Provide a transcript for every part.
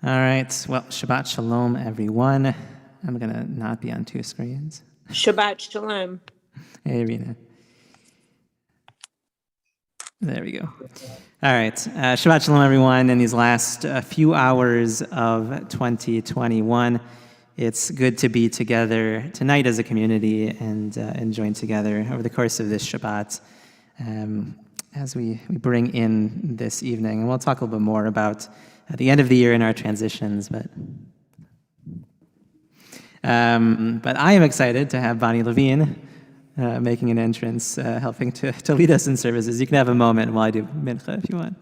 All right. Well, Shabbat Shalom, everyone. I'm going to not be on two screens. Shabbat Shalom. Hey, Rena. There we go. All right. Shabbat Shalom, everyone. In these last few hours of 2021, it's good to be together tonight as a community and join together over the course of this Shabbat as we bring in this evening. And we'll talk a little bit more about at the end of the year in our transitions, but I am excited to have Bonnie Levine making an entrance, helping to lead us in services. You can have a moment while I do mincha if you want.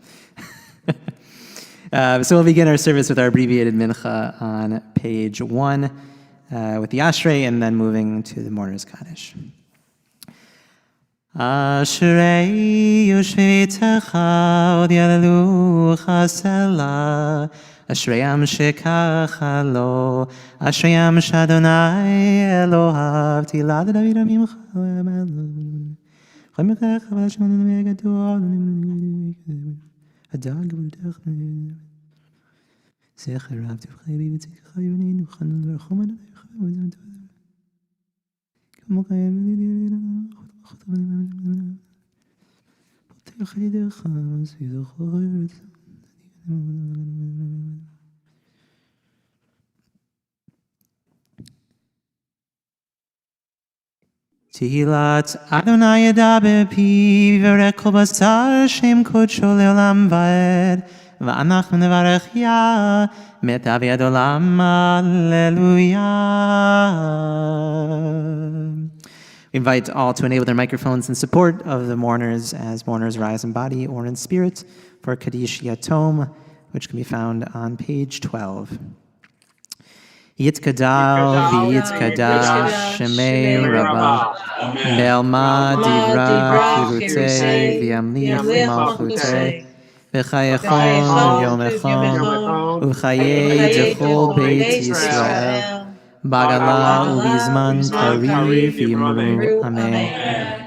So we'll begin our service with our abbreviated mincha on page 1 with the Ashrei, and then moving to the Mourner's Kaddish. Ashrei Yoshvei Techa Od Yalelucha Sela Ashreyam Shekacha Lo Ashreyam Shadonai Elohav Tilad David Amimcha Le'amelu Chamechecha V'Hashem Megadol Adag V'Dech Zecher Rav Tivchai V'Tzikcha Yoninu Chanun V'Rachom Adonai V'Chayim Tehillat Adonai Yadaber Pi V'Yoreh Kol Basar Shem Kodsho Le'olam Va'ed V'Anachnu Nevarech Ya Meta V'Yad Olam Alleluia. We invite all to enable their microphones in support of the mourners as mourners rise in body or in spirit for Kaddish Yatom, which can be found on page 12. Yitkadal v'yitkadash Shemei Rabbah Be'alma divra kirutei v'yamlich malchutei v'chayechon yomechon u'chayei dechol beit Yisrael Bagala ubizman karif yimru amen.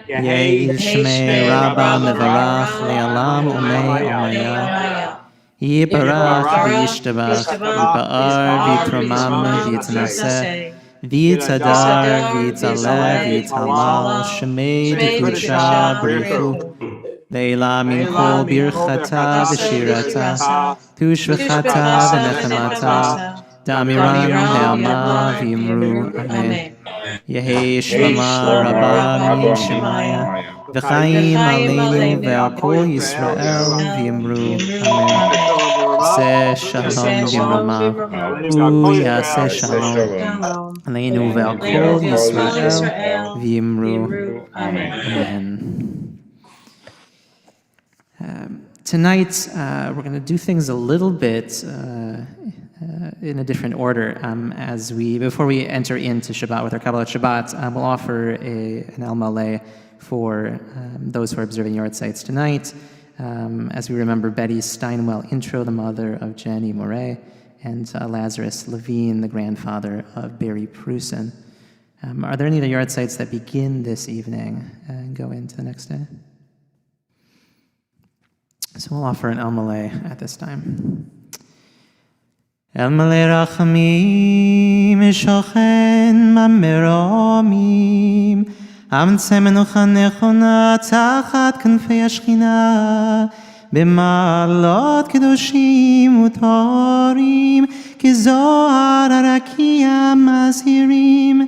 Yei shmei Rabba mevarach le'alam umei omaya. Yiparach v'yishtabach v'ba'ar v'yitromam v'yitnaseh v'yitzadar v'yitzaleh v'yitzhalal shmei d'kudsha b'richu le'ila min kol birchata v'shirata tushvachata v'nechemata Damiran Ne'alma V'Yimru Amen. Yehei Shlama Rabba Min Shemaya V'chaim Aleinu Ve'al Kol Yisrael V'Yimru Amen. Yaseh Shalom B'Yimramav Yaseh Shalom Aleinu Ve'al Kol Yisrael V'Yimru Amen. Tonight we're going to do things a little bit in a different order. Before we enter into Shabbat with our Kabbalah Shabbat, we'll offer an El Maleh for those who are observing yard sites tonight, as we remember Betty Steinwell Intro, the mother of Jenny Moray, and Lazarus Levine, the grandfather of Barry Prusen. Are there any of the yard sites that begin this evening and go into the next day? So we'll offer an El Maleh at this time. El Maleh Rachamim Shochen Mameromim Amtze Menucha Nechona Tachat Kanfei Ashchina B'Ma'alot Kedoshim Utorim Kizohar Arakia Mazhirim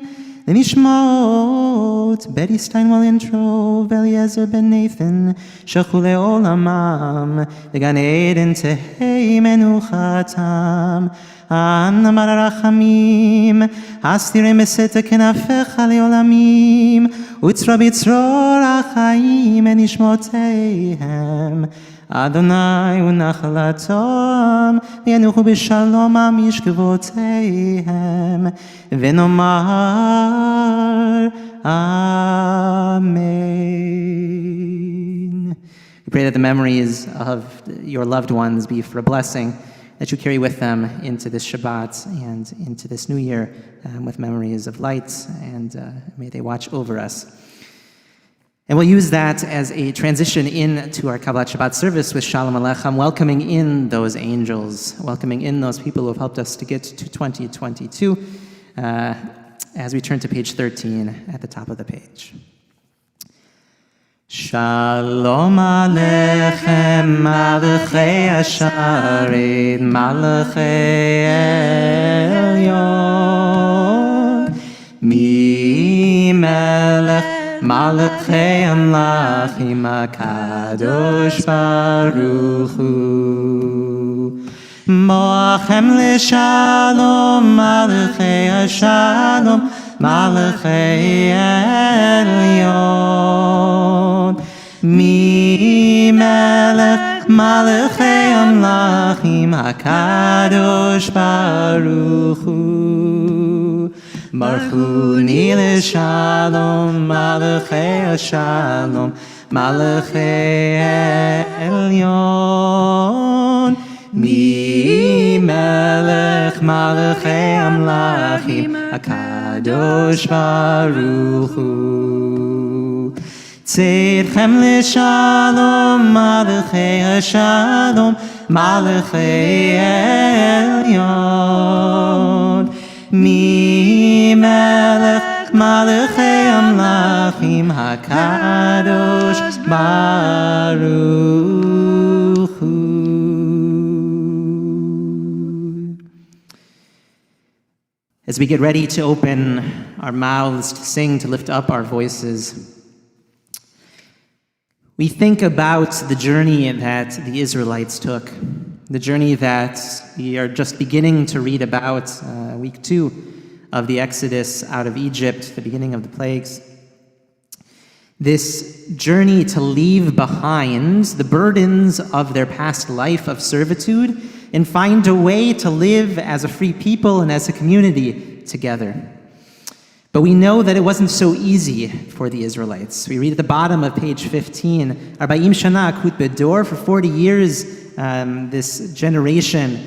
Lenishmot Betty Steinwell Intro Eliezer Ben Nathan Shachu Le'olamam V'Gan Eden Tehei Menuchatam Anna Mararachamim Hastirem Beseta Kenafecha Le'olamim Utzra B'Tzror HaChaim Enishmoteihem Adonai u'nachalatom v'yanuchu b'shalom amishkevoteihem v'nomar Amen. We pray that the memories of your loved ones be for a blessing, that you carry with them into this Shabbat and into this new year with memories of light, and may they watch over us. And we'll use that as a transition into our Kabbalat Shabbat service with Shalom Aleichem, welcoming in those angels, welcoming in those people who have helped us to get to 2022, as we turn to page 13 at the top of the page. Shalom Aleichem, Malachei Asharet, Malachei Elyon, Mi Melech Malachei Amlachim HaKadosh Baruch Hu. Moachem L'Shalom, Malachei Hashalom, Malachei Elyon. Mi Melech Malachei Amlachim HaKadosh Baruch Hu. Marchuni L'Shalom, Malachei Hashalom, Malachei Elyon. Mi Melech Malachei Amlachim HaKadosh Baruch Hu. Tzedchem L'Shalom, Malachei Hashalom, Malachei Elyon. Mi Melech Malachei Amlachim HaKadosh Baruch Hu. As we get ready to open our mouths to sing, to lift up our voices, we think about the journey that the Israelites took, the journey that we are just beginning to read about, week 2 of the Exodus out of Egypt, the beginning of the plagues. This journey to leave behind the burdens of their past life of servitude and find a way to live as a free people and as a community together. But we know that it wasn't so easy for the Israelites. We read at the bottom of page 15, 40 shana akut bedor, for 40 years this generation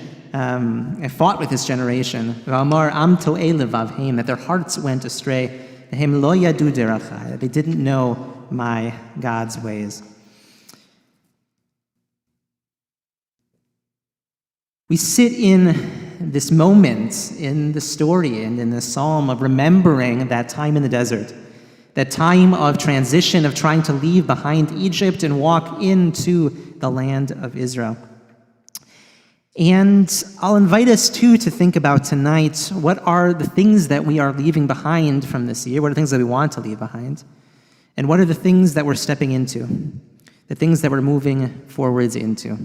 fought with this generation, that their hearts went astray, that they didn't know my God's ways. We sit in this moment in the story and in the psalm of remembering that time in the desert, that time of transition, of trying to leave behind Egypt and walk into the land of Israel. And I'll invite us too to think about tonight, what are the things that we are leaving behind from this year? What are the things that we want to leave behind? And what are the things that we're stepping into? The things that we're moving forwards into?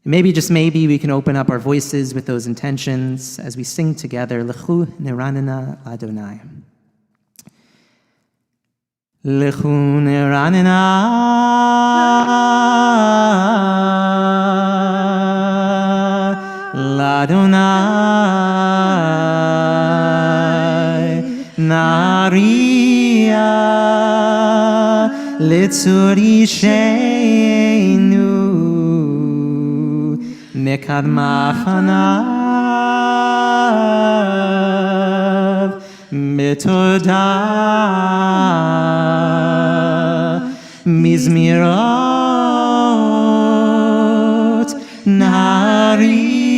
Maybe, just maybe, we can open up our voices with those intentions as we sing together, Lechu Neranena Adonai. Lechu Neranena Ladonai, Naria Litzuri Sheinu Nekad Mafanav Metoda Mizmirot Narialo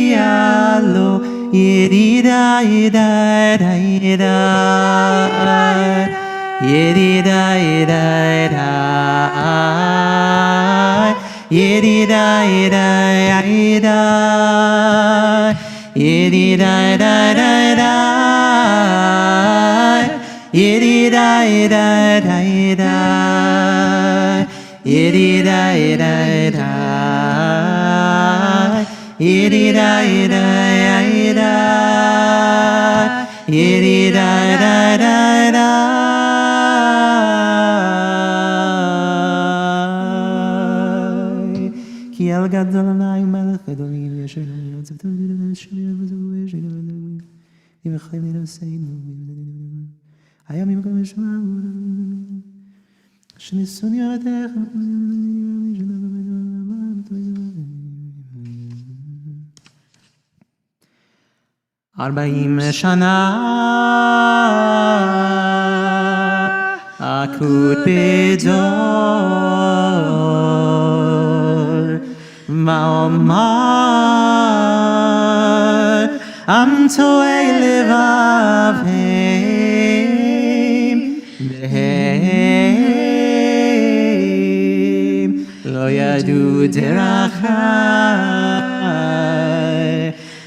Yedida Yeda Yeda Yedida Yeda Yedida Yeda Yeda Yedida Yedida Yedida Yedida Yedida Ki el gadol alai melech edolim yasher yotzav tov shmir v'zov shmir v'chayim l'seinu hayamim kol mishmar shnisun yadecha 40 shana Malkut B'dor Ma'omar Am Toei Levavim Behem Lo Yadu Derachai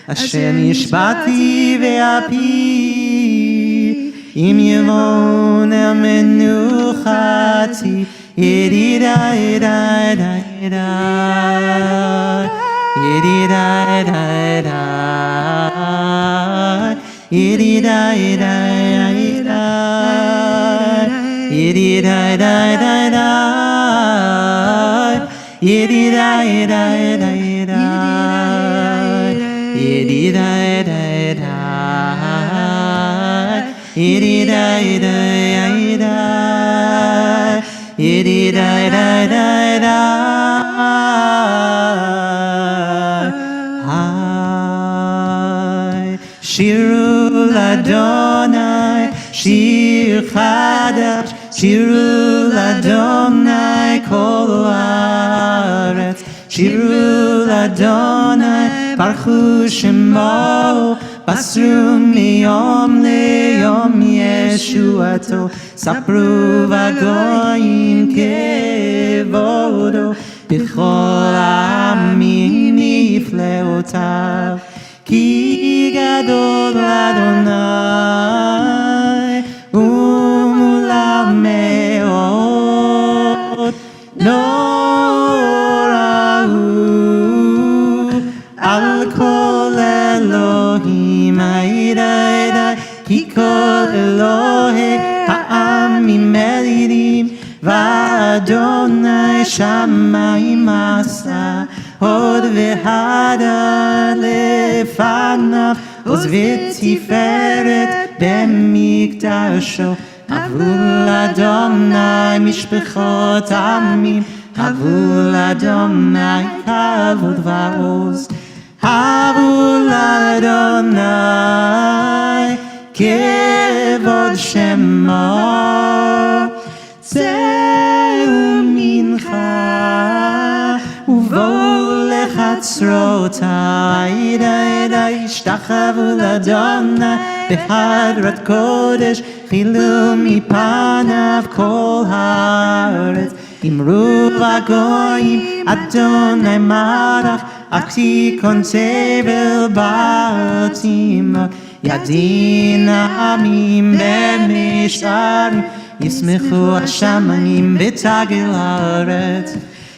Asher Nishbati Ve'api Im Yevon El Menuchati Yedida Yeda Yeda Yeda Yedida Yeda Yeda Yedida Yeda Yedida Yeda Yedida Yeda Yeda Yedida Yeda Yedida Yedida Yedida Shiru l'Adonai, Shir Chadash, Shiru l'Adonai kol haaretz, Shiru l'Adonai, Baruchu Shemo, Basru miyom leyom Yeshuato, Sapru v'goyim kevodo, B'chol ha'amim nifleotav, Ki gadol Adonai umulav me'od lo ra'u al kol Elohim ha'idai ki kol Elohei ha'amim melidim v'Adonai shamayim asa Hod v'hadar lefanav Oz v'tiferet b'mikdasho Havul Adonai mishpechot amim Havul Adonai kavod v'oz Havul Adonai kevod shemo Zeu mincha Uvol lechatzrotai Ishtachavu l'Adonai B'hadrat kodesh Chilu mipanav kol haaretz Imru v'goyim Adonai marach Achtikon tevel ba'atimah Yadin ha'amim b'misharim Yismechu ha'shamayim b'tagil haaretz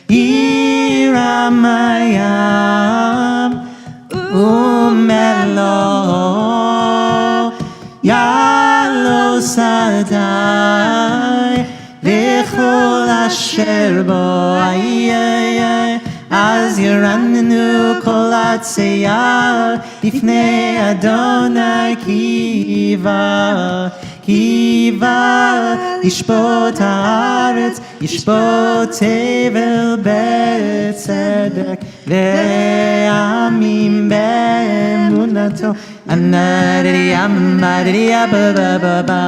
Yiramayam Umelo Yalo Sadai V'chol asher bo Az yiranenu kol atzeyar Bifnei Adonai kiva Yishpot haaretz Yishpot tevel betzedek Ve'amim be'emunato Anadiya Anadiya ba ba ba ba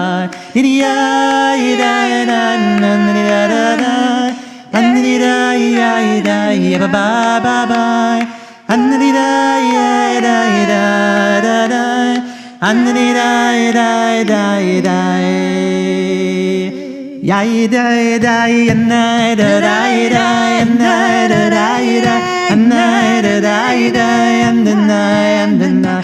Didiya yida yida Anadiya da da Anadiya yida yida ba ba ba ba Anadiya yida yida da da Anadiya yida yida yida Yida yida Anadiya yida Anadiya yida Anadiya yida Anadiya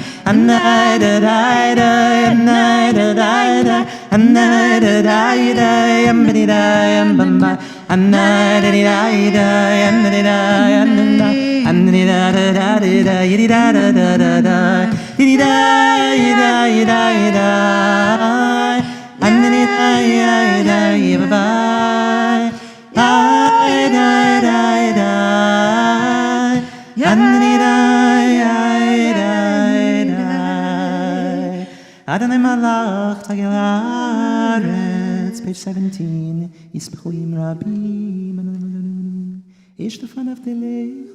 Adonai Malach Tagel Haaretz, page 17. Yisbechuim Rabim. Ish Tefan of the Lech.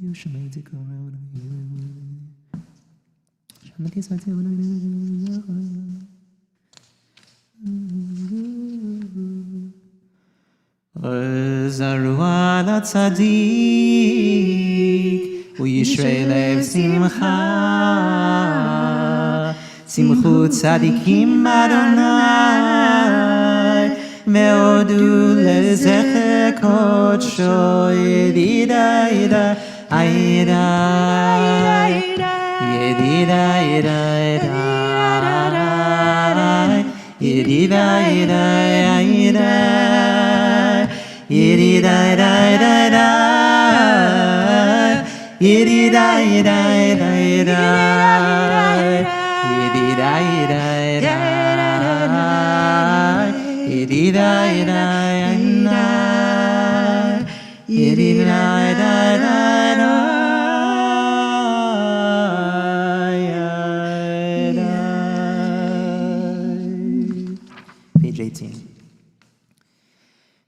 You Shemay Tikor. Zarua latzadik Uyishrei lev simcha Simchu tzadikim Adonai Ve'odu lezecher kodsho Yedida yeda ayeda Yedida yeda Yedida yeda yeda Yedida yeda yeda Yedida yeda yeda Yedida yeda yeda Yedida yeda Yedida yeda Page 18.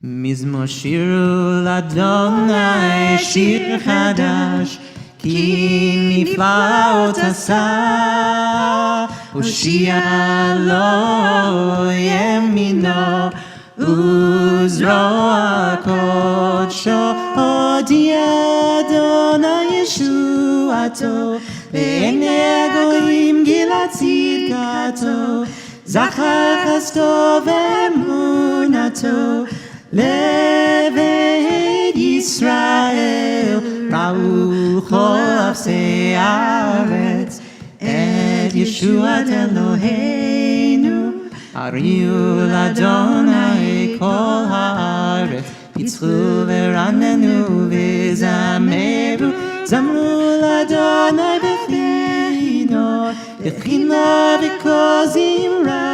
Mizmor shiru l'Adonai shir chadash Ki niflaot asa Hoshia lo yemino Uzro kodsho Hodia Adonai Yeshuato Ve'enei goyim gilat tzidkato Zachar chasto ve'emunato Leved Yisrael Ra'u chol afsei haaretz Et Yeshuat Eloheinu Ariu l'Adonai kol haaretz Yitzchu v'ranenu v'zameru Zamru l'Adonai b'chino B'chino v'kol zimra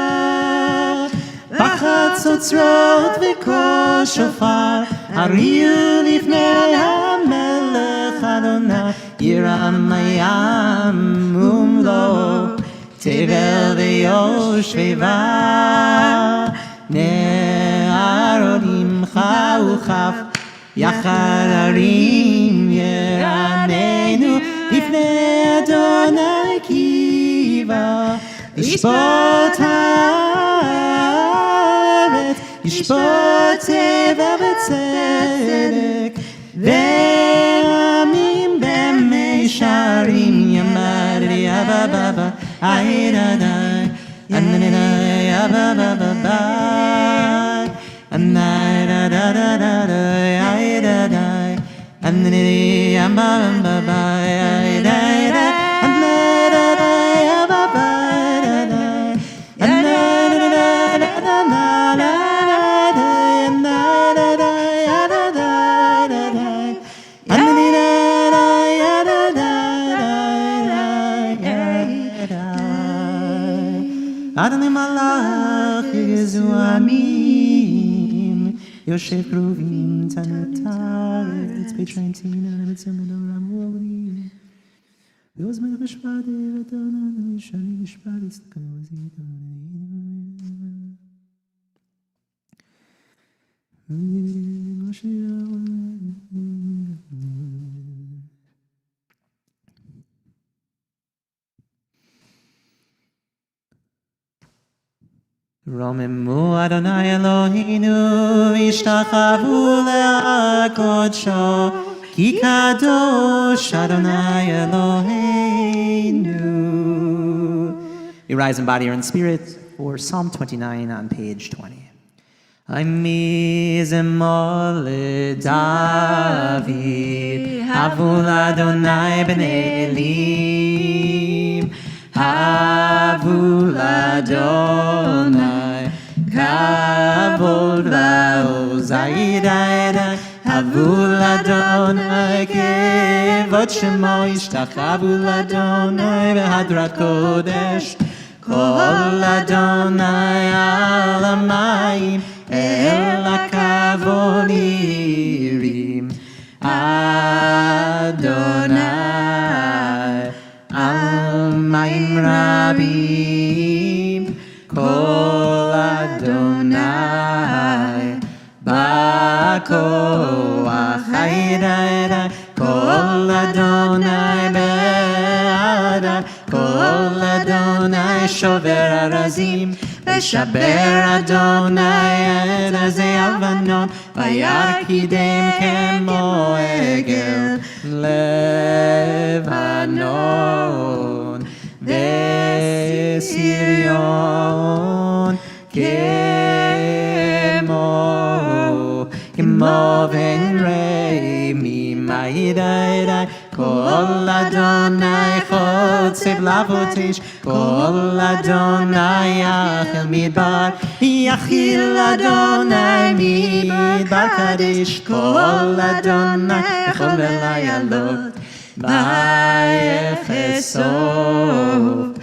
B'chatzotzrot v'kol shofar Ariu lifnei hamelech Adonai Yiram hayam umlo Tevel ve'yoshveva Ne'arodim chauchaf Yachar harim yeranenu Lifnei Adonai kiva Yishpot haaretz Yishpot teva v'tzedek Ve'amim b'meisharim Yamar yavavava Ayradai Ananai yavavava Anayradadadadai Ayradai Ananai yavavava Ayradai Anayradai yavavava Adonai Malach Yezu Amim Yoshev Kruvim Tanataretz Page 19 Anabetzem Adoram Olim Yos Melech Mishpat Adonai Shani Mishpat Tzedakah Romemu Adonai Eloheinu V'ishtachavu le'akodsho Ki kadosh Adonai Eloheinu. We rise in body or in spirit for Psalm 29 on page 20. Ami zemor leDavid Havu l'Adonai b'nei Elim Havu l'Adonai Kavod va'ozayidai Havu l'Adonai kevod shemo Yishtachavu l'Adonai v'hadrat kodesh Kol Adonai al hamayim El hakavod yirim Adonai al mayim rabim Kol Adonai ba'koach hayidai Kol Adonai be'adai Kol Adonai שובר ארזים, וישבר אדוני את עזי הלבנון, וירקידם כמו עגל לבנון, וסריון כמו בן רמי, מיידי כל אדוני חוצב לבוטש, כל אדוני יחל מדבר, יחיל אדוני מדבר קדש, כל אדוני יכול ולעלות, ויחשוף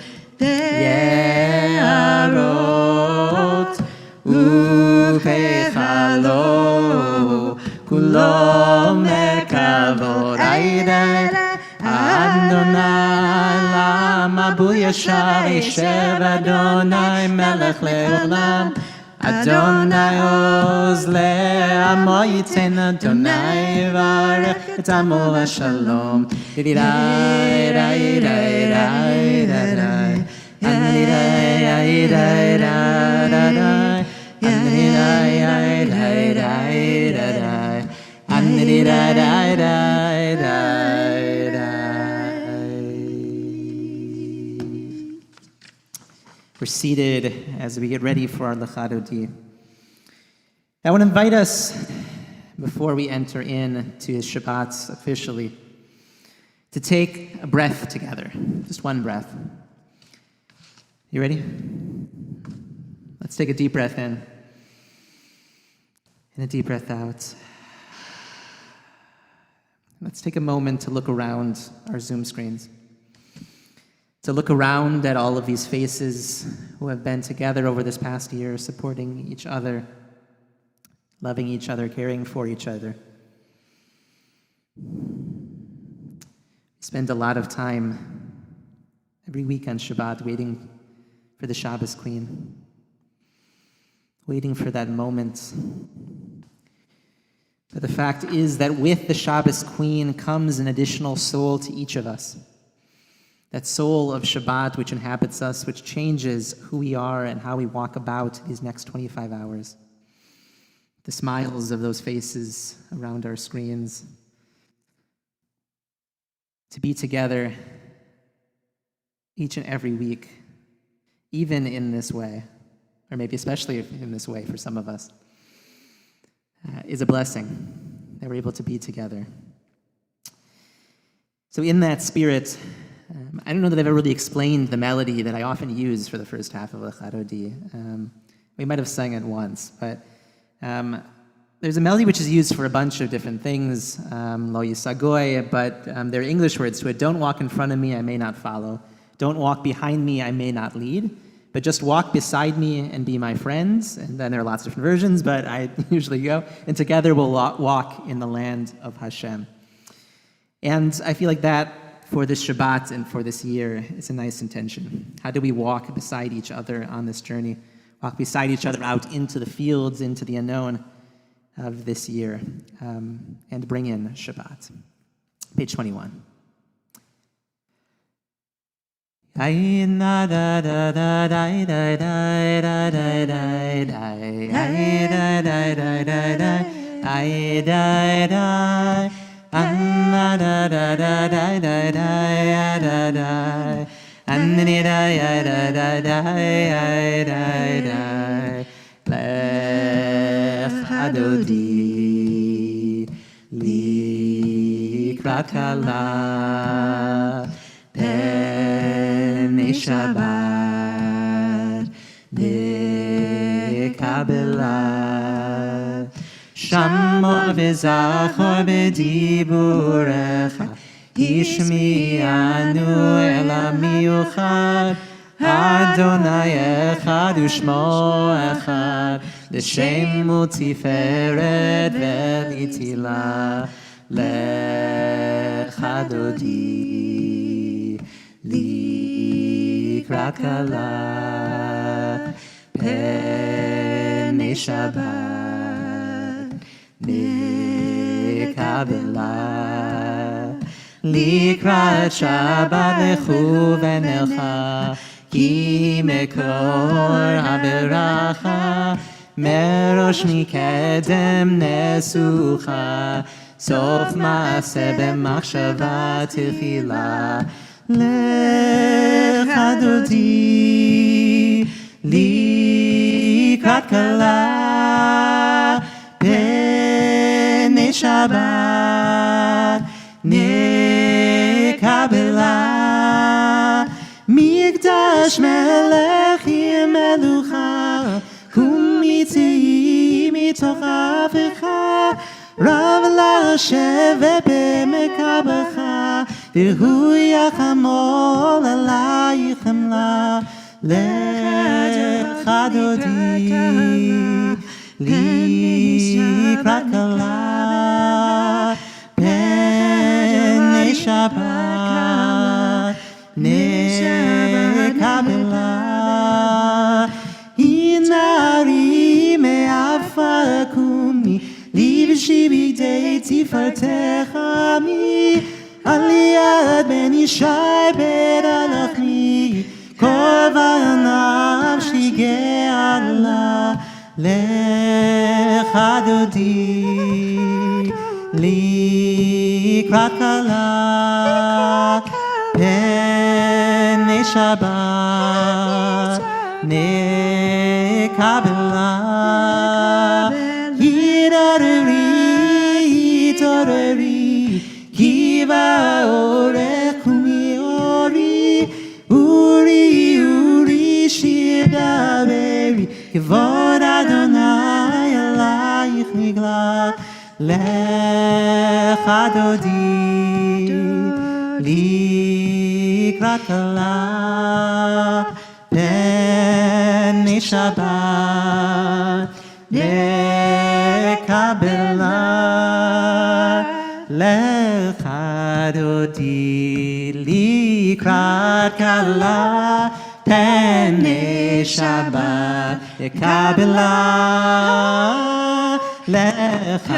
יערות וכחלו כולו מכבוד. אדוני למה בו ישר ישב, אדוני מלך לעולם, אדוני עוז לעמו ייתן, אדוני יברך את עמו לשלום. We're seated as we get ready for our Lechadodi. I want to invite us, before we enter into Shabbat officially, to take a breath together, just one breath. You ready? Let's take a deep breath in and a deep breath out. Let's take a moment to look around our Zoom screens, to look around at all of these faces who have been together over this past year, supporting each other, loving each other, caring for each other. We spend a lot of time every week on Shabbat waiting for the Shabbos Queen, waiting for that moment. But the fact is that with the Shabbos Queen comes an additional soul to each of us. That soul of Shabbat which inhabits us, which changes who we are and how we walk about these next 25 hours. The smiles of those faces around our screens. To be together each and every week, even in this way, or maybe especially in this way for some of us, is a blessing that we're able to be together. So in that spirit, I don't know that I've ever really explained the melody that I often use for the first half of Lechadodi. We might have sung it once, but there's a melody which is used for a bunch of different things, lo yisagoy, but there are English words to it. Don't walk in front of me, I may not follow. Don't walk behind me, I may not lead. But just walk beside me and be my friends. And then there are lots of different versions, but I usually go. And together we'll walk in the land of Hashem. And I feel like that, for this Shabbat and for this year, is a nice intention. How do we walk beside each other on this journey? Walk beside each other out into the fields, into the unknown of this year, and bring in Shabbat. Page 21. Adodi likrat kala b'nei Shabbat nekabela shamo v'zachor b'diburecha ishmi'anu el ha'miuchad Adonai echad u'shmo echad L'shem u'tiferet ve'litila lechadodi likrat kala b'nei Shabbat nekabela likrat Shabbat lechu v'nelcha כי מקור הברכה, מראש מקדם נסוכה, סוף מעשה במחשבה תחילה. לך דודי לקראת כלה, פני שבת נקבלה. מקדש מלכי מלוכה, קומי תהי מתוך אבך, רב לשבת במקבך, והוא יחמול עלייך חמלה. לך דודי לקראת כלה, פני שבת נקבלה. הנערי מעפר קומי, לבשי בגדי תפארתך עמי, על יד בן ישי בית הלחמי, קרבה נפשי גאלה. לך דודי לקראת כלה, פני שבת נקבלה. התעוררי כי באורך קומי אורי, אורי שיר דברי, כבוד אדוני עלייך נגלה. לך דודי לקראת כלה, פני שבת נקבלה. לך דודי לקראת כלה, פני שבת נקבלה. לך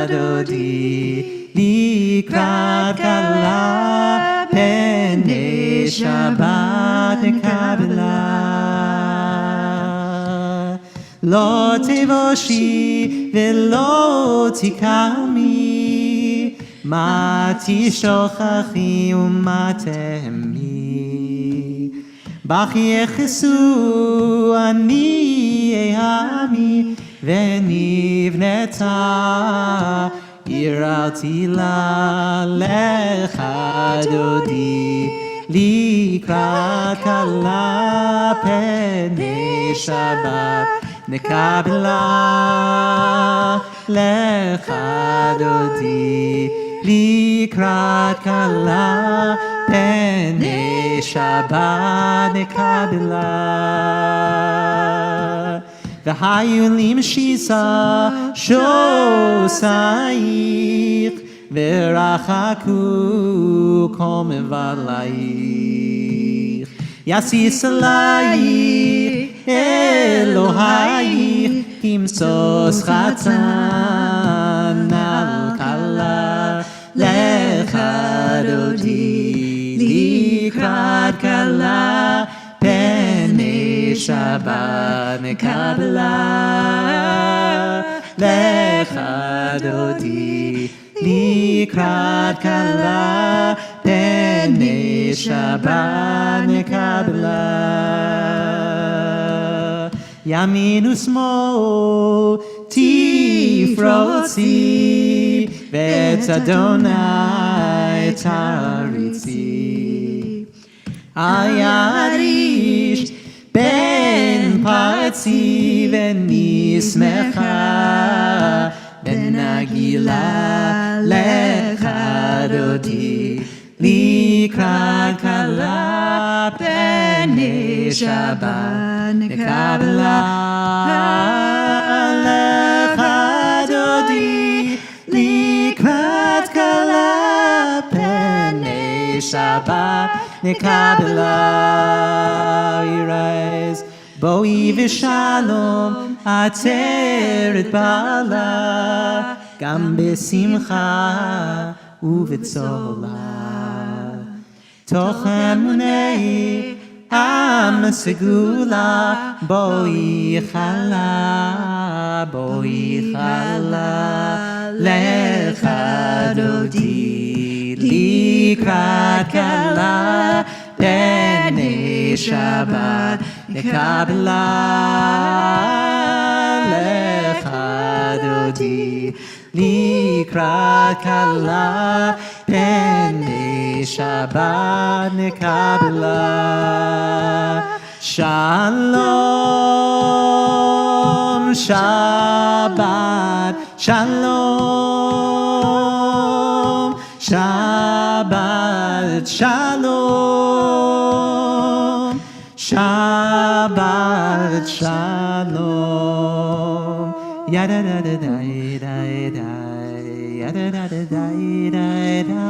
דודי לקראת כלה, פני שבת נקבלה. לא תבושי ולא תקמי, מה תשכחי ומה תהמי. בך יחסו אני העמי, ונבנתה עיר על תילה. לך דודי לקראת כלה, פני שבת נקבלה. לך דודי לקראת כלה, פני שבת נקבלה. והיו לי משיסה שוסייך, ורחקו כל מבלייך. יסיס עלייך אלוהייך, כמשוש חתן על כלה. לך דודי לקראת כלה, פני שבת נקבלה. לך דודי לקראת כלה, פני שבת נקבלה. ימין ושמאל תפרוצי, ואת אדוני תריצי. אל יריש בן פרצי ונשמחה, ונגילה. לך דודי לקראת כלה, פני שבת נקבלה. לך דודי לקראת כלה, פני שבת נקבלה. rise, בואי ושלום עצרת בעלה, גם בשמחה ובצולה. תוך אמוני Am segula boi chala lecha dodi likrat kala b'nei Shabbat nekabla lecha dodi likrat kala b'nei Shabbat nekabla. Shalom, Shabbat, Shalom, Shabbat, Shalom, Shabbat, Shalom. Yada da da da da da, yada da da da da da,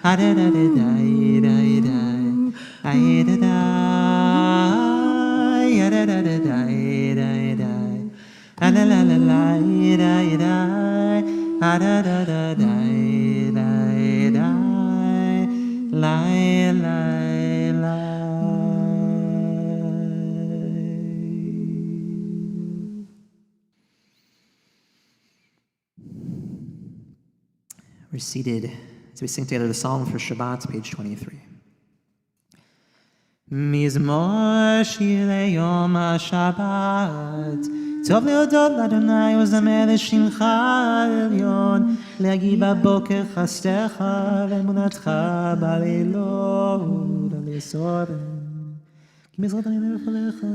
yada da da da da da, yada da. Da da da da da da, la la la la da da, da da da da da da, la la la. We're seated as we sing together the Psalm for Shabbat, page 23. Mizmor shir yom HaShabbat Tov leodot l'Adonai uzameh l'shimcha elyon Le'agi b'boker chastecha ve'emunatcha b'leilot Alesorem Ki mizrot ani le'lecha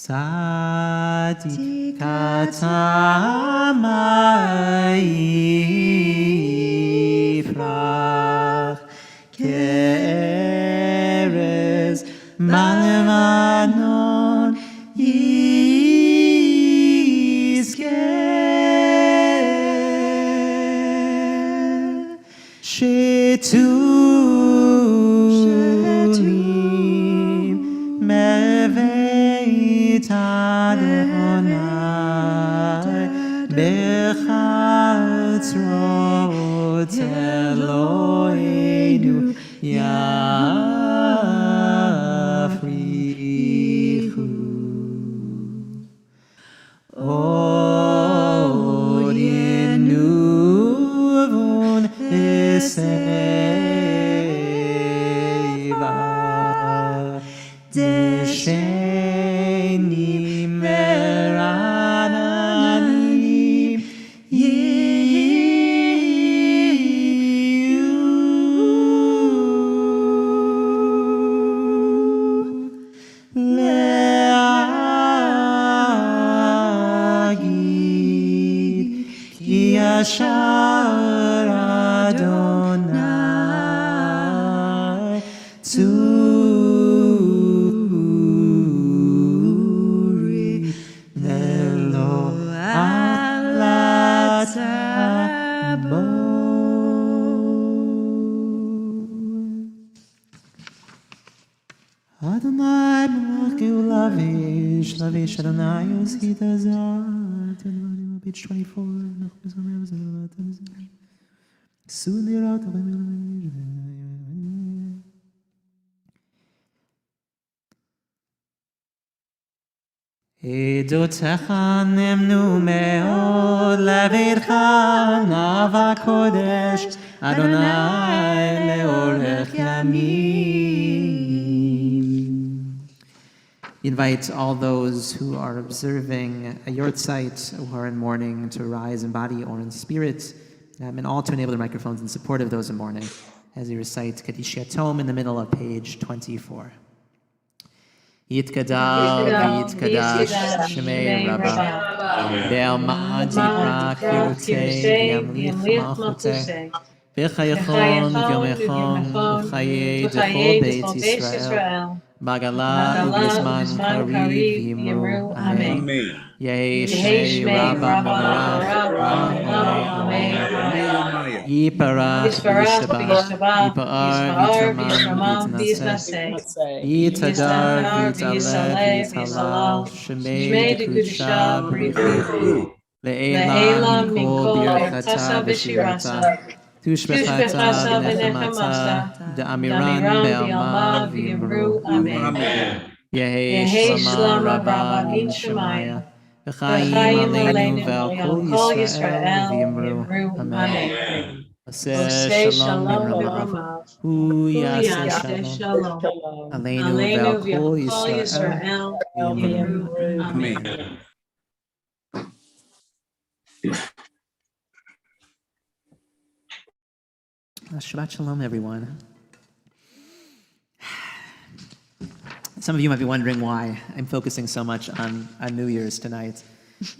Tzadik yifrach ke'erez malemanon yizkeh shetulim meveit Adonai bechatzrot Eloheinu yafrichu od yenuvun eseva desheni merananim le'agid ki yashar Adonai tzuri velo alatabot. Adonai melech geulavish, lavish Adonai yosid azat. Page 24. Soon you're out of Edotecha nemnu meod levircha nava kodesh Adonai leorech yamim. Invite all those who are observing a yortzeit, who are in mourning, to rise in body or in spirit, and all to enable their microphones in support of those in mourning, as we recite Kaddish Yatom in the middle of page 24. Yitkadal v'yitkadash shemei Rabbah be'alma'ad yiprach yirutei v'yamlich malchutei v'chayachon v'yomechon v'chayei d'chol Beit Yisrael Bagala ubizman kariv yimru. Amen. Yehi Shmei Rabba Mevarach Amen. Yiparach V'Yishtabach Yipa'ar V'Yitramam V'Yitnaseh Yitadar V'Yitzaleh V'Yizhalal Shemei Dekudshah B'Richu Le'elam Mikol Birchata V'Shirata Tushbechata V'Nechemata Da'amiran Be'alma V'Yimru Amen. Yehi Shlama Rabba Min Shemaya V'chaim Aleinu Ve'al Kol Yisrael V'Yimru Amen. Aseh Shalom B'Ramav Hu Yaseh Shalom Aleinu Ve'al Kol Yisrael V'Yimru Amen. Shabbat Shalom, everyone. Some of you might be wondering why I'm focusing so much on New Year's tonight.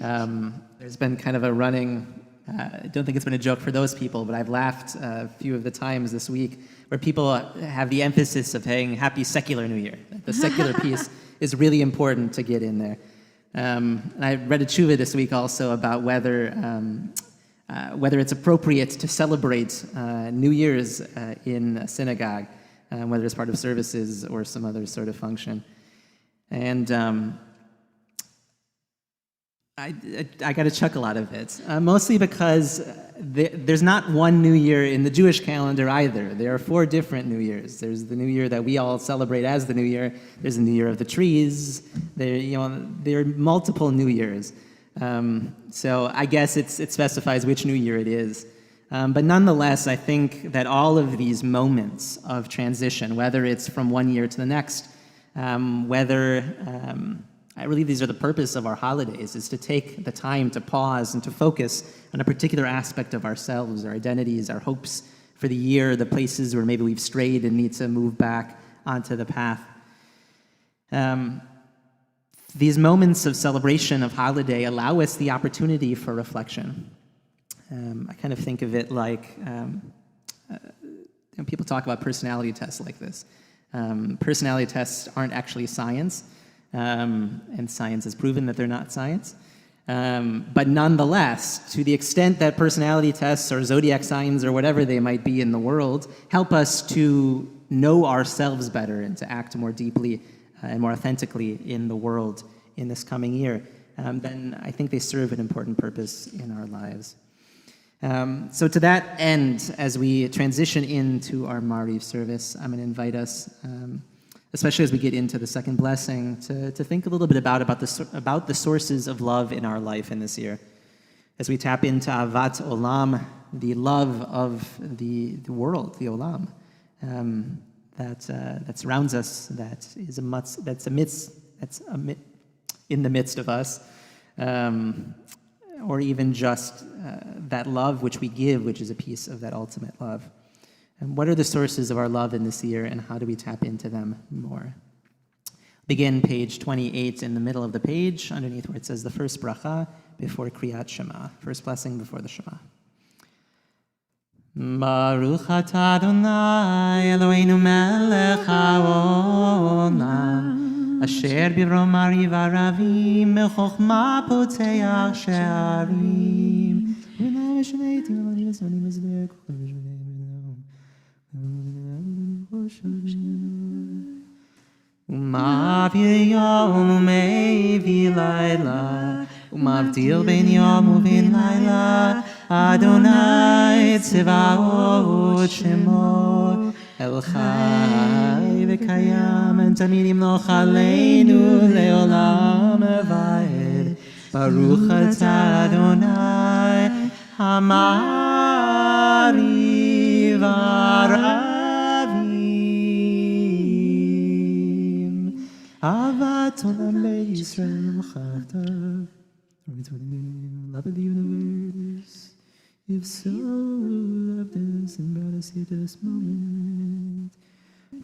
There's been kind of a running, I don't think it's been a joke for those people, but I've laughed a few of the times this week where people have the emphasis of saying Happy Secular New Year. The secular piece is really important to get in there. I read a tshuva this week also about whether it's appropriate to celebrate New Year's in a synagogue, whether it's part of services or some other sort of function. And I got a chuckle out of it, mostly because there's not one New Year in the Jewish calendar either. There are 4 different New Years. There's the New Year that we all celebrate as the New Year. There's the New Year of the trees. There are multiple New Years. So I guess it specifies which New Year it is. But nonetheless, I think that all of these moments of transition, whether it's from one year to the next, I believe these are the purpose of our holidays, is to take the time to pause and to focus on a particular aspect of ourselves, our identities, our hopes for the year, the places where maybe we've strayed and need to move back onto the path. These moments of celebration of holiday allow us the opportunity for reflection. I kind of think of it like, people talk about personality tests like this. Personality tests aren't actually science, and science has proven that they're not science. But nonetheless, to the extent that personality tests or zodiac signs or whatever they might be in the world help us to know ourselves better and to act more deeply and more authentically in the world in this coming year, then I think they serve an important purpose in our lives. So to that end, as we transition into our Mariv service, I'm going to invite us, especially as we get into the second blessing, to think a little bit about the sources of love in our life in this year. As we tap into Avat Olam, the love of the world, the Olam, that surrounds us, that's in the midst of us, or even just that love which we give, which is a piece of that ultimate love. And what are the sources of our love in this year, and how do we tap into them more? Begin page 28 in the middle of the page, underneath where it says the first bracha before Kriyat Shema, first blessing before the Shema. Baruch atah Adonai Eloheinu melech haolam asher bivro mariv aravim bechokma poteach she'arim v'nei mishnei tivani v'soni v'zler Umavir yom umevi layla Umavdil ben yom uven layla Adonai tzivaot shemo El chai v'kayam and tamid yimloch aleinu leolam vaed Baruch atah Adonai hamariv aravim Avat olam beYisrael chaftav Love of the universe You've so loved us and brought us here to this moment.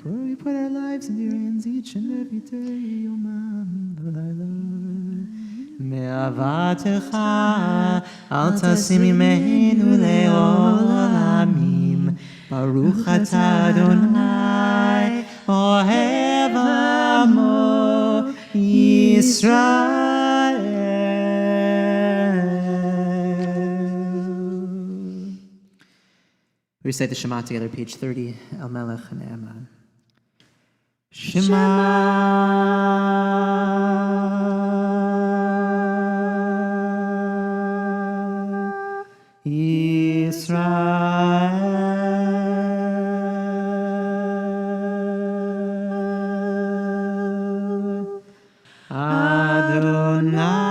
For we put our lives in your hands each and every day, Yomam v'layla. Me'avatecha al tasim imeinu le'olamim. Baruch atah Adonai ohev We recite the Shema together, page 30, El Melech Ne'eman. Shema Yisrael Adonai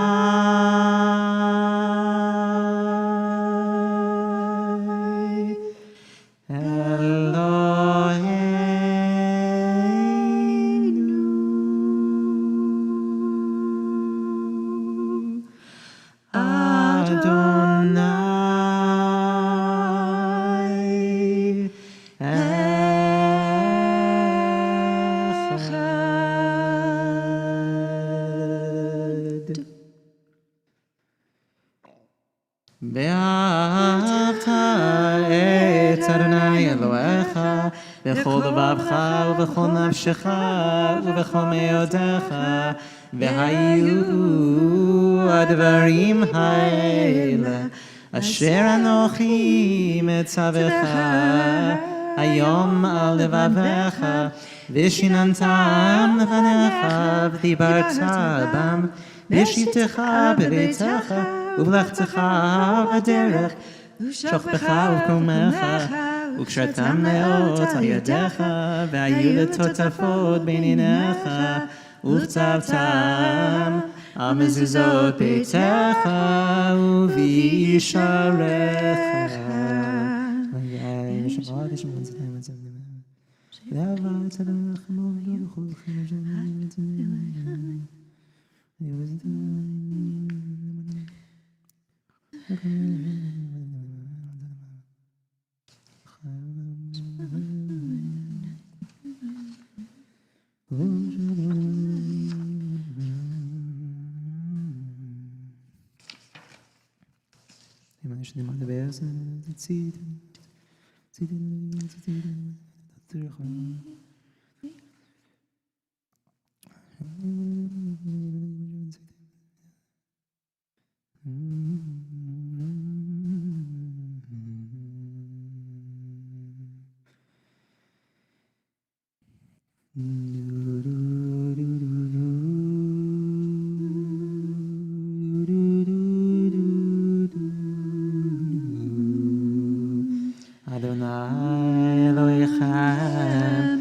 Eloheinu Adonai Echad. ואהבת את אדוני אלוהיך בכל לבבך ובכל נפשך ובכל מאודיך, והיו הדברים האלה אשר אנוכי מצווך היום על לבביך, ושיננתם לפניך ודיברת בם בשבתך בביתך ובלכתך בדרך ושוכבך ובקומך, וקשרתם לאות על ידיך, והיו לטוטפות בין עיניך, וכתבתם על מזוזות ביתך ובישעריך. Adonai Elohechem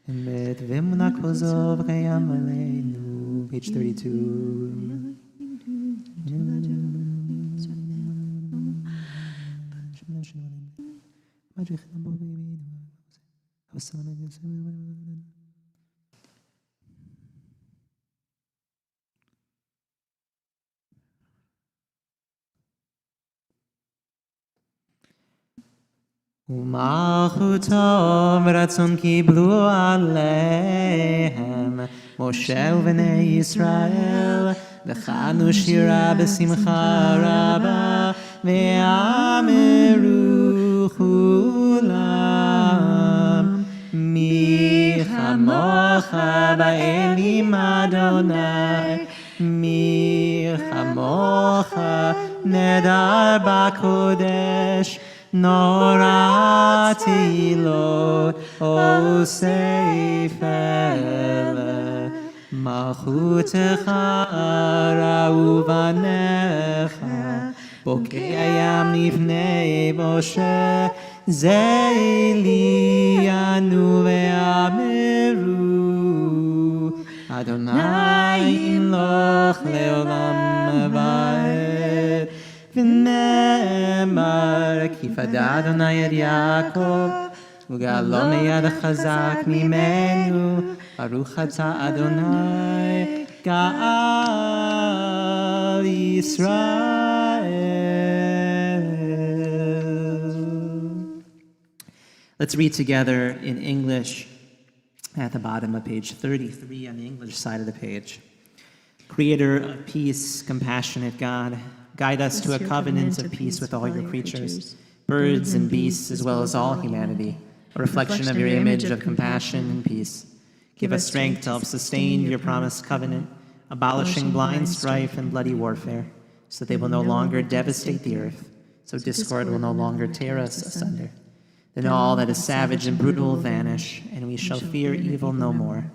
Emet V'emunah kol zo v'kayam aleinu, page 32. ומלכותו ורצון קיבלו עליהם משה ובני ישראל, וחנו שירה בשמחה רבה, ואמרו כולם מי כמוך באלים אדוני, מי כמוך נדר בקודש, נורא תהילות אוסף אלה, מלכותך ראו בניך, בוקע ים לפני משה, זה עליינו ואמרו, אדוני ימלוך לעולם ועד. ונאמר כי פדה אדוני את יעקב וגאלו מיד החזק ממנו, ברוך אתה אדוני גאל ישראל. Let's read together in English at the bottom of page 33 on the English side of the page. Creator of peace, compassionate God, guide us to a covenant of peace with all your creatures, birds and beasts, as well as all humanity. a reflection of your image of compassion and peace. Give us strength to help sustain your promised covenant, abolishing blind strife and bloody warfare, so that they will no longer devastate the earth, so discord will no longer tear us asunder. Then all that is savage and brutal will vanish, and we shall fear evil no more.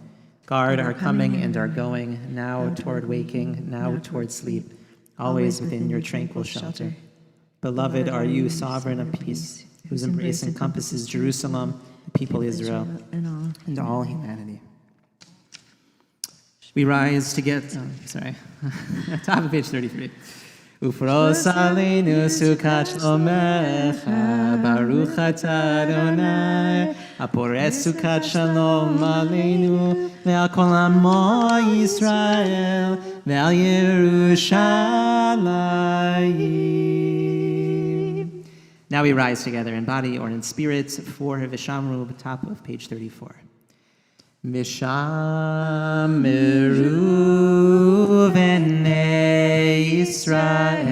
Guard our coming and our going, now toward waking, now toward sleep, always within your tranquil shelter. Beloved are you, sovereign of peace, whose embrace encompasses Jerusalem, the people Israel, and all humanity. We rise to get, top of page 33. Ufros aleinu sukat shlomecha, baruch atah Adonai, apores sukat shalom aleinu, ve'al kol amo Yisrael, ve'al Yerushalayim. Now we rise together in body or in spirit for Vishamru, top of page 34. Vishameru v'nei Yisrael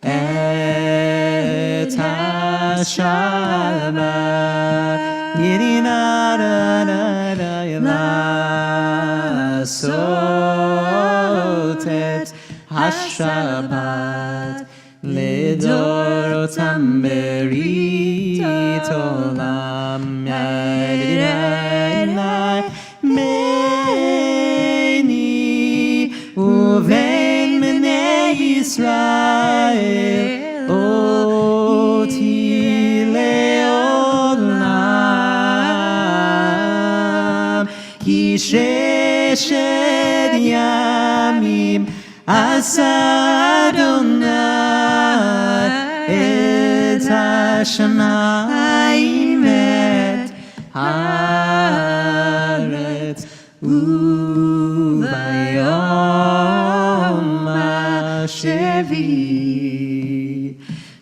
et ha-Shabbat yidinadadadai lasot et ha-Shabbat לדורותם ברית עולם ידינai ביני ובין בני ישראל אותי לעולם כי ששת ימים עשה אדוני את השמיים את הארץ וביום השביעי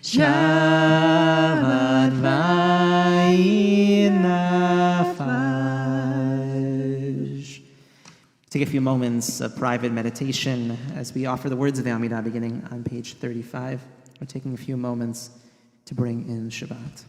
שבת וינפש. Take a few moments of private meditation as we offer the words of the Amidah beginning on page 35. We're taking a few moments to bring in Shabbat.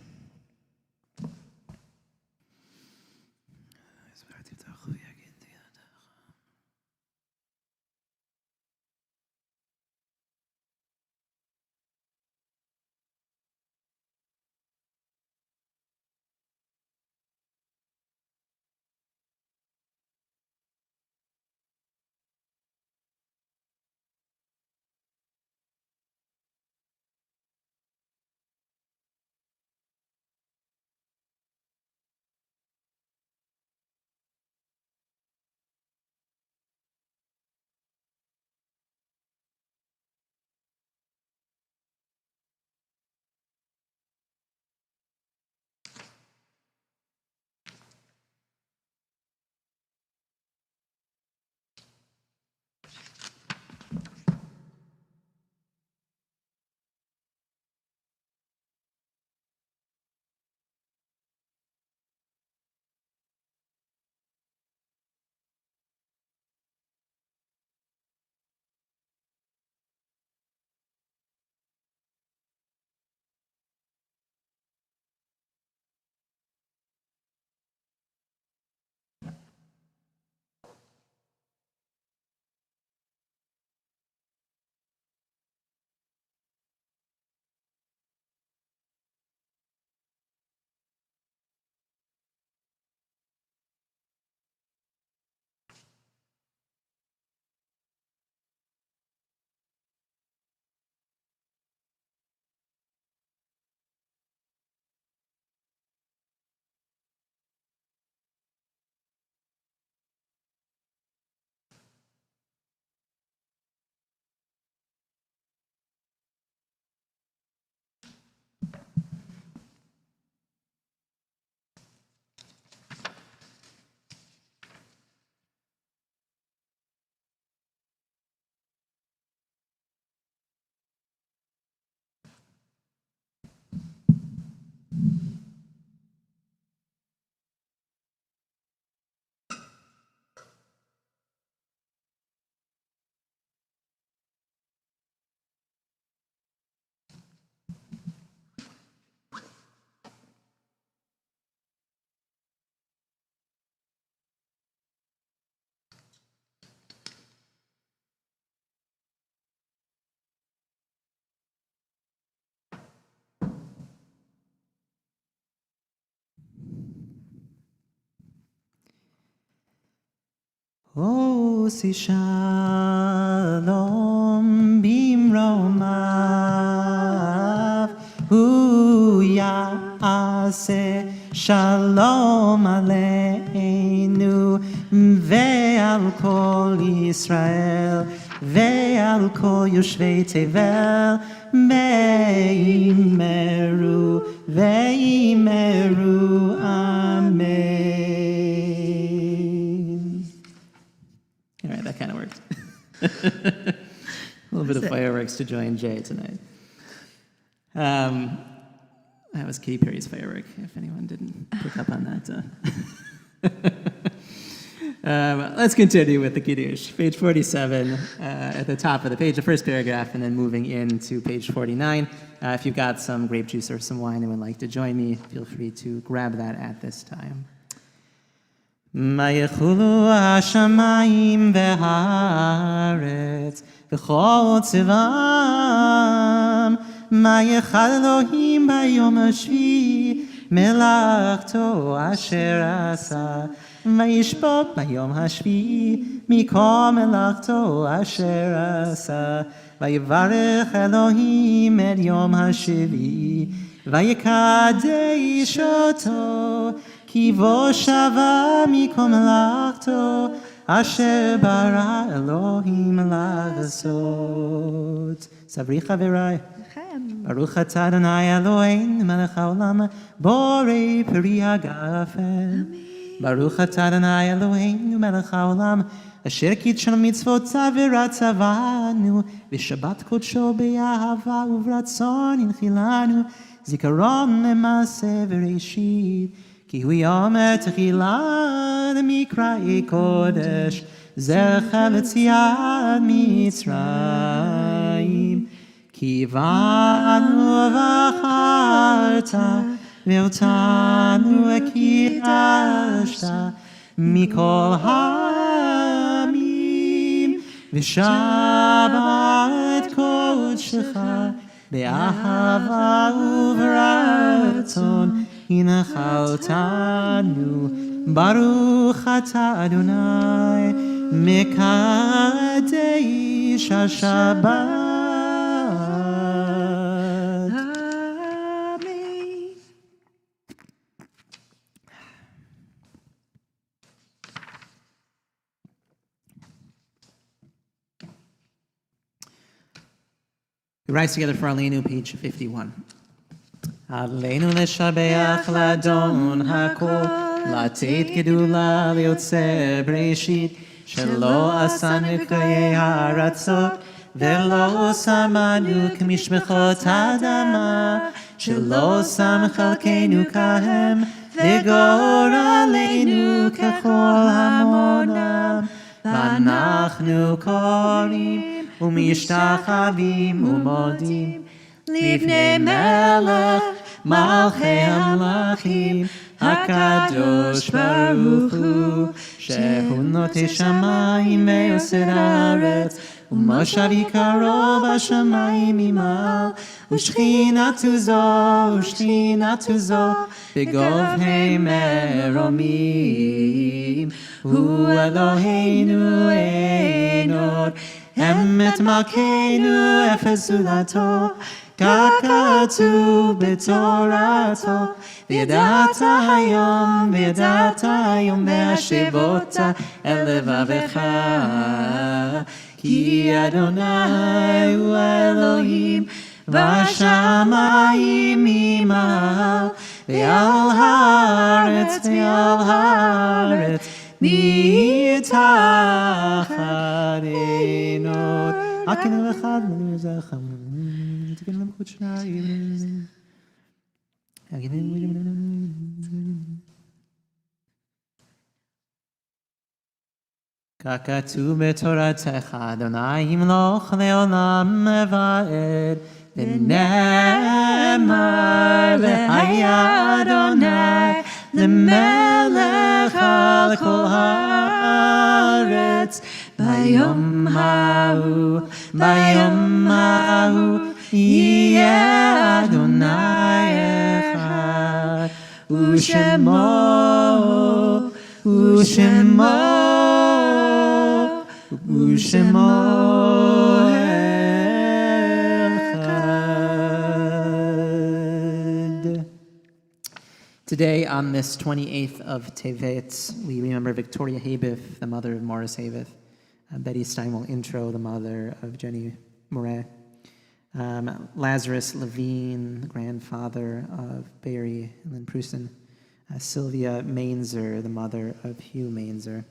עושי שלום במרומיו, הוא יעשה שלום עלינו ועל כל ישראל ועל כל יושבי תבל, ואמרו אמן. All right, that kind of worked. A little bit of fireworks to join Jay tonight. That was Katy Perry's firework, if anyone didn't pick up on that. Let's continue with the Kiddush. Page 47, at the top of the page, the first paragraph, and then moving into page 49. If you've got some grape juice or some wine and would like to join me, feel free to grab that at this time. ויחולו השמיים והארץ וכל צבאם, מה יכל אלוהים ביום השביעי מלאכתו אשר עשה, וישפוט ביום השביעי מכל מלאכתו אשר עשה, ויברך אלוהים את יום השביעי ויקדש אותו, כי בו שווה מכל מלאכתו אשר ברא אלוהים לעשות. סברי חבריי, ברוך אתה אדוני אלוהינו מלך העולם בורא פרי הגפן. ברוך אתה אדוני אלוהינו מלך העולם אשר קידשנו מצוותיו ורצה בנו, ושבת קודשו באהבה וברצון הנחילנו, זיכרון למעשה וראשית. כי הוא יאמר תחילה למקראי קודש, זכר ליציאת מצרים. כי באנו ובחרת ואותנו קידשת מכל העמים, ושבת קודשך באהבה וברצון הנחלתנו. ברוך אתה אדוני מקדש השבת. We rise together for Aleinu, page 51. עלינו לשבח לאדון הכל, לתת גדולה ליוצר בראשית, שלא עשנו חיי הארצות, ולא שמנו כמשפחות האדמה, שלא שם חלקנו כהם, וגורלנו ככל המונם. ואנחנו קוראים ומשתחווים ומודים לפני מלך מלכי המלכים, הקדוש ברוך הוא, שהוא נוטה שמיים ויוסד הארץ, ומושב עיקרו בשמיים ממעל, ושכינתו זו בגובהי מרומים. הוא אלוהינו אין עוד, אמת מלכנו אפס זולתו, כך כתוב בתורתו. וידעת היום להשיבות אל לבבך, כי אדוני הוא האלוהים בשמיים ממעל, ועל הארץ מתחת עינות. הכנו אחד ולזכר תקן למחות שניים. כך כתוב בתורתך, אדוני ימלוך לעולם ועד, ונאמר והיה אדוני למלך על כל הארץ. ביום ההוא יהיה אדוני אחד, ושמו U'shemo echad. Today, on this 28th of Tevet, we remember Victoria Habith, the mother of Morris Habith. Betty Steinwell Intro, the mother of Jenny Moret. Lazarus Levine, the grandfather of Barry and Lynn Prusen. Sylvia Mainzer, the mother of Hugh Mainzer.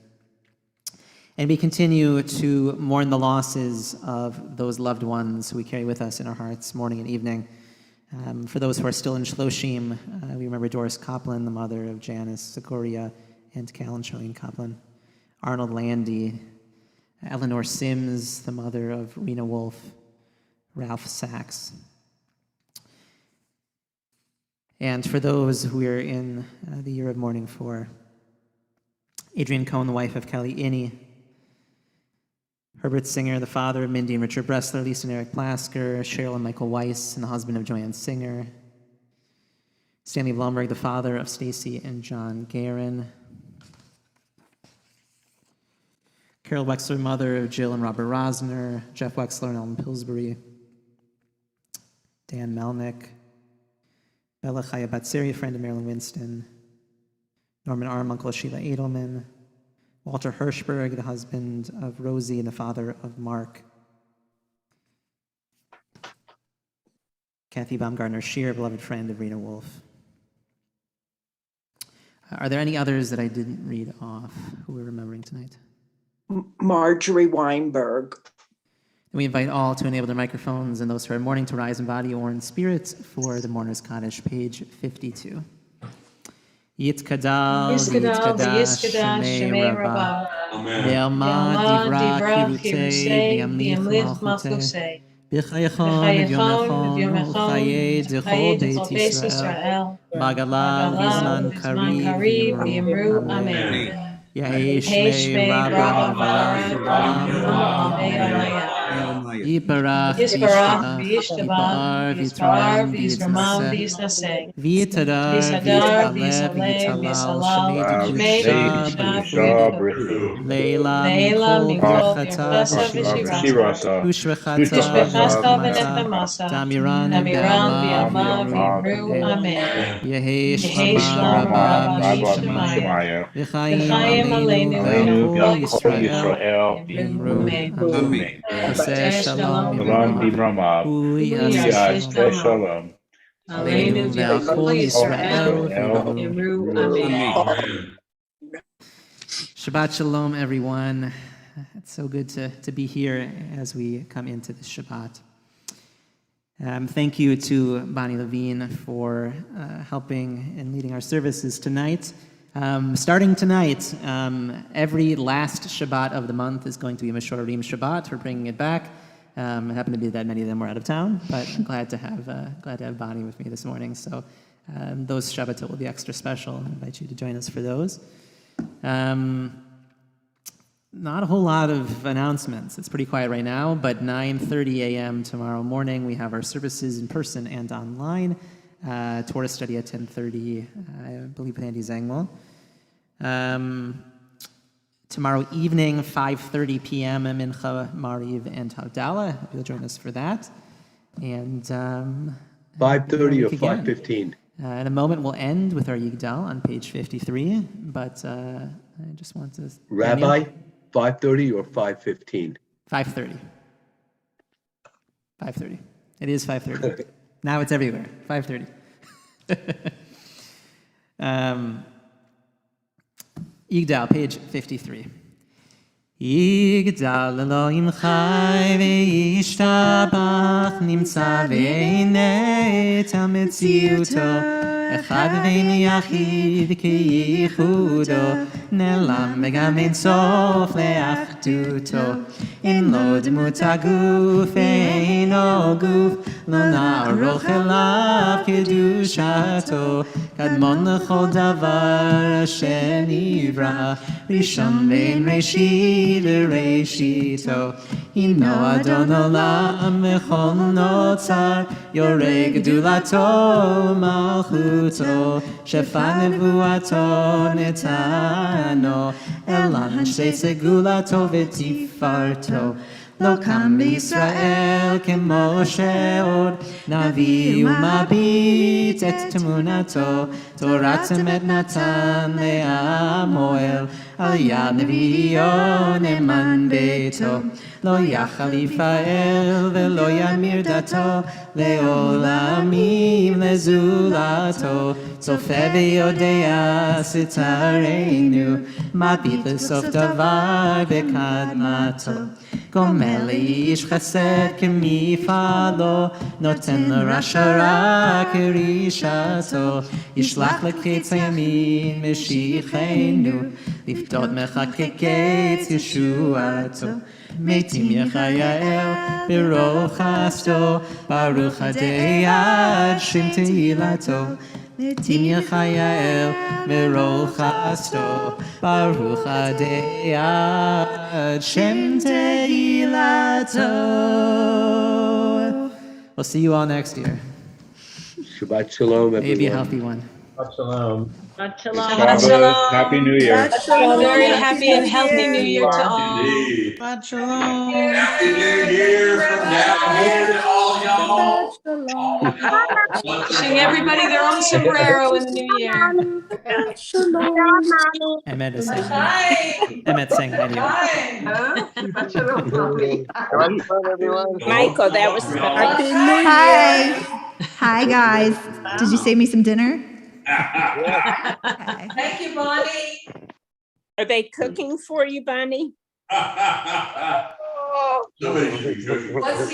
And we continue to mourn the losses of those loved ones who we carry with us in our hearts morning and evening. For those who are still in Shloshim, we remember Doris Kaplan, the mother of Janice Zagoria and Callan Shoin Kaplan. Arnold Landy, Eleanor Sims, the mother of Rena Wolf, Ralph Sachs. And for those who are in the year of mourning for, Adrian Cohn, the wife of Kelly Inney, Herbert Singer, the father of Mindy and Richard Bressler, Lisa and Eric Blasker, Cheryl and Michael Weiss, and the husband of Joanne Singer, Stanley Blomberg, the father of Stacy and John Guerin, Carol Wexler, mother of Jill and Robert Rosner, Jeff Wexler and Ellen Pillsbury, Dan Melnick, Bella Chaya Batsiri, friend of Marilyn Winston, Norman Arm, uncle of Sheila Edelman, Walter Hirschberg, the husband of Rosie and the father of Mark, Kathy Baumgartner-Scheer, beloved friend of Rena Wolf. Are there any others that I didn't read off who we're remembering tonight? Marjorie Weinberg. And we invite all to enable their microphones and those who are mourning to rise in body or in spirit for the Mourner's Kaddish, page 52. Yitkadal, Yitkadash, Shemei Rabbah, Ve'alma Divra Kirutei, Ve'amlich Malchutei, B'chayachon V'yomechon, U'chayei D'chol Beit Yisrael, B'gala V'zman Kariv, V'yimru Amen. Yahesh Mei Rabba V'alam Yiparach V'yishtabar V'yitram V'yisnaseh V'yitadar V'yitalev V'yitalal Shemei D'Kudusha Leila Mikol Chata V'shirasa Ushvechata V'nechamasa Damiran V'yama V'yimru Amen. Yehesh Rabba V'yishtamaya V'chayim Aleinu Yisrael Amen. Shalom B'Rama Uyaseh Shalom Aleinu V'Al Yisrael Amen. Shabbat Shalom, everyone. It's so good to be here as we come into this Shabbat. Thank you to Bonnie Levine for helping and leading our services tonight. Starting tonight, every last Shabbat of the month is going to be a Meshorim Shabbat. We're bringing it back. It happened to be that many of them were out of town, but I'm glad to have Bonnie with me this morning. So those Shabbatot will be extra special. I invite you to join us for those. Not a whole lot of announcements. It's pretty quiet right now, but 9:30 a.m. tomorrow morning, we have our services in person and online. Torah study at 10:30, I believe with Andy Zangwell. Tomorrow evening, 5:30 p.m., Mincha, Mariv, and Havdalah. You'll join us for that. And 5:30 or 5:15? In a moment, we'll end with our Yigdal on page 53, but I just want to... Rabbi, 5:30 or 5:15? 5:30. 5:30. It is 5:30. Now it's everywhere. 5:30. Yigdal, page 53. Yigdal Elohim chai ve'yishtabach nimtza ve'einei tametziuto אחד ואין יחיד כייחודו נעלם וגם אין סוף לאחדותו אין לו דמות הגוף אינו גוף לא נערוך אליו קדושתו קדמון לכל דבר אשר נברא ראשון ואין ראשית לראשיתו הינו אדון עולם וכל נוצר יורה גדולתו מלכות מלכותו, שפע נבואתו נתנו, אל אנשי סגולתו ותפארתו. לא קם בישראל כמו שעוד, נביא ומביט את תמונתו, תורת אמת נתן לעמו אל, על יד נביאו נאמן ביתו. לא יחליף האל ולא ימיר דתו, לעולמים לזולתו, צופה ויודע סתרנו, מביט לסוף דבר בקדמתו. גומל לאיש חסד כמפעלו, נותן לרשע רע כרישתו, ישלח לקץ הימין משיחנו, לפדות מחקקי ישועתו. מתים יחייאל ברוך חסדו, ברוך עדי עד שם תהילתו. מתים יחייאל ברוך חסדו, ברוך עדי עד שם תהילתו. We'll see you all next year. Shabbat shalom, May you be a everyone. healthy one. Shalom. Shabbat shalom. Happy New Year. Very happy and healthy New Year to all. Indeed. Shabbat shalom. Happy New Year from down here to all y'all. Wishing everybody their own sombrero in the new year. Emet is saying hi. Emet saying hi to you. Michael, that was Hi. Hi, guys. Did you save me some dinner? Okay. Thank you, Bonnie. Are they cooking for you, Bonnie? Somebody should show you. What's the